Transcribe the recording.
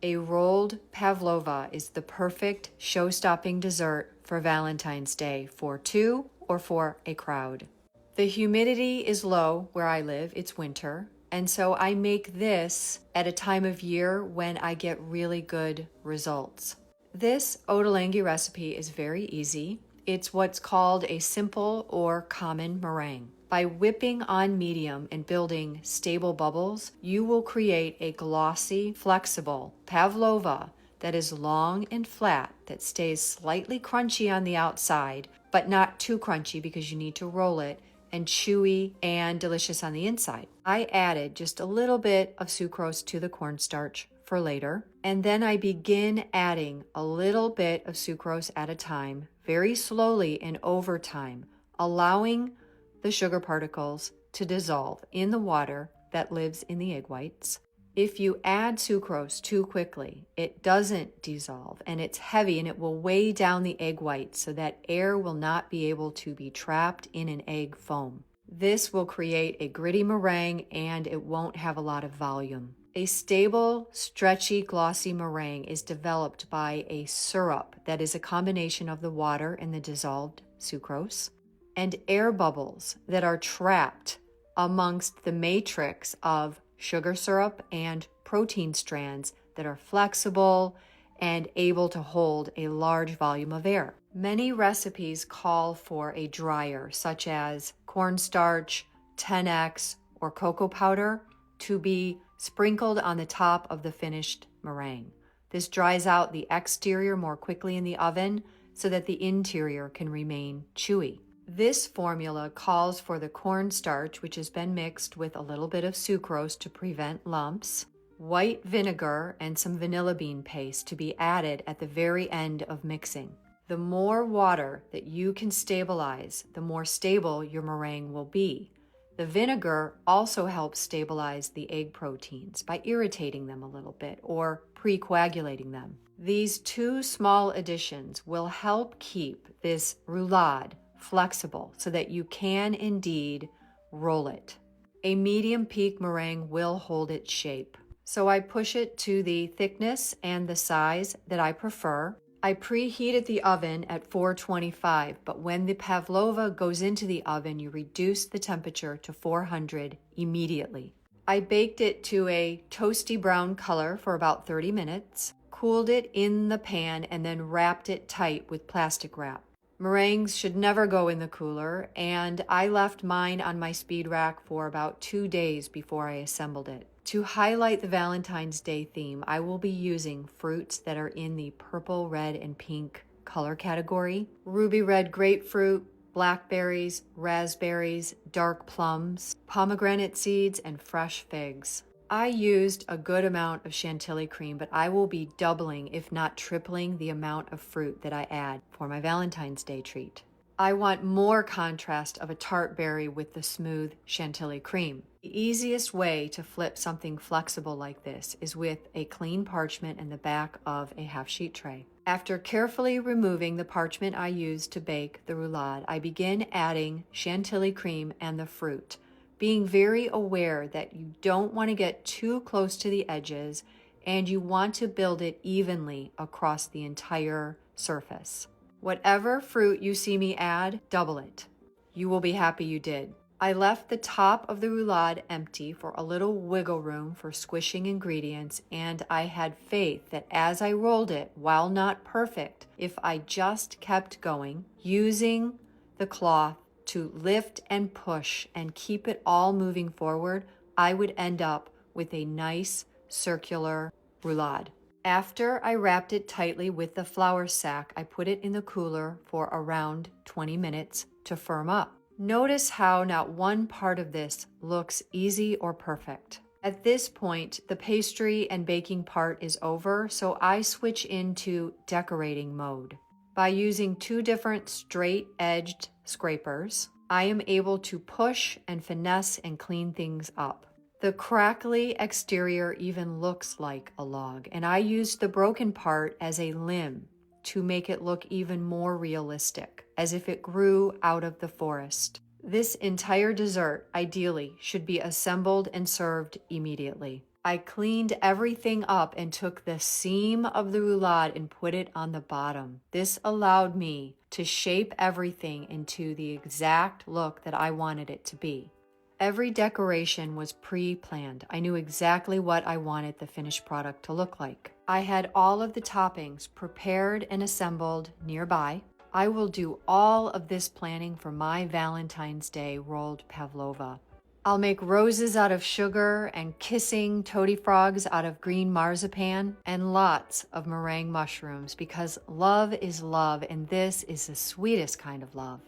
A rolled pavlova is the perfect show-stopping dessert for Valentine's Day for two or for a crowd. The humidity is low where I live, it's winter, and so I make this at a time of year when I get really good results. This ottolenghi recipe is very easy. It's what's called a simple or common meringue. By whipping on medium and building stable bubbles, you will create a glossy, flexible pavlova that is long and flat, that stays slightly crunchy on the outside, but not too crunchy because you need to roll it, and chewy and delicious on the inside. I added just a little bit of sucrose to the cornstarch for later, and then I begin adding a little bit of sucrose at a time, very slowly and over time, allowing the sugar particles to dissolve in the water that lives in the egg whites. If you add sucrose too quickly, it doesn't dissolve and it's heavy and it will weigh down the egg whites so that air will not be able to be trapped in an egg foam. This will create a gritty meringue and it won't have a lot of volume. A stable, stretchy, glossy meringue is developed by a syrup that is a combination of the water and the dissolved sucrose and air bubbles that are trapped amongst the matrix of sugar syrup and protein strands that are flexible and able to hold a large volume of air. Many recipes call for a dryer, such as cornstarch, 10X, or cocoa powder, to be sprinkled on the top of the finished meringue. This dries out the exterior more quickly in the oven so that the interior can remain chewy. This formula calls for the cornstarch, which has been mixed with a little bit of sucrose to prevent lumps, white vinegar, and some vanilla bean paste to be added at the very end of mixing. The more water that you can stabilize, the more stable your meringue will be. The vinegar also helps stabilize the egg proteins by irritating them a little bit or pre-coagulating them. These two small additions will help keep this roulade flexible so that you can indeed roll it. A medium peak meringue will hold its shape. So I push it to the thickness and the size that I prefer. I preheated the oven at 425, but when the pavlova goes into the oven, you reduce the temperature to 400 immediately. I baked it to a toasty brown color for about 30 minutes, cooled it in the pan, and then wrapped it tight with plastic wrap. Meringues should never go in the cooler, and I left mine on my speed rack for about 2 days before I assembled it. To highlight the Valentine's Day theme, I will be using fruits that are in the purple, red, and pink color category. Ruby red grapefruit, blackberries, raspberries, dark plums, pomegranate seeds, and fresh figs. I used a good amount of chantilly cream, but I will be doubling, if not tripling, the amount of fruit that I add for my Valentine's Day treat. I want more contrast of a tart berry with the smooth chantilly cream. The easiest way to flip something flexible like this is with a clean parchment in the back of a half-sheet tray. After carefully removing the parchment I used to bake the roulade, I begin adding chantilly cream and the fruit, being very aware that you don't want to get too close to the edges and you want to build it evenly across the entire surface. Whatever fruit you see me add, double it. You will be happy you did. I left the top of the roulade empty for a little wiggle room for squishing ingredients, and I had faith that as I rolled it, while not perfect, if I just kept going, using the cloth to lift and push and keep it all moving forward, I would end up with a nice circular roulade. After I wrapped it tightly with the flour sack, I put it in the cooler for around 20 minutes to firm up. Notice how not one part of this looks easy or perfect. At this point, the pastry and baking part is over, so I switch into decorating mode. By using 2 different straight-edged scrapers, I am able to push and finesse and clean things up. The crackly exterior even looks like a log, and I used the broken part as a limb to make it look even more realistic, as if it grew out of the forest. This entire dessert, ideally, should be assembled and served immediately. I cleaned everything up and took the seam of the roulade and put it on the bottom. This allowed me to shape everything into the exact look that I wanted it to be. Every decoration was pre-planned. I knew exactly what I wanted the finished product to look like. I had all of the toppings prepared and assembled nearby. I will do all of this planning for my Valentine's Day rolled pavlova. I'll make roses out of sugar and kissing toady frogs out of green marzipan and lots of meringue mushrooms because love is love and this is the sweetest kind of love.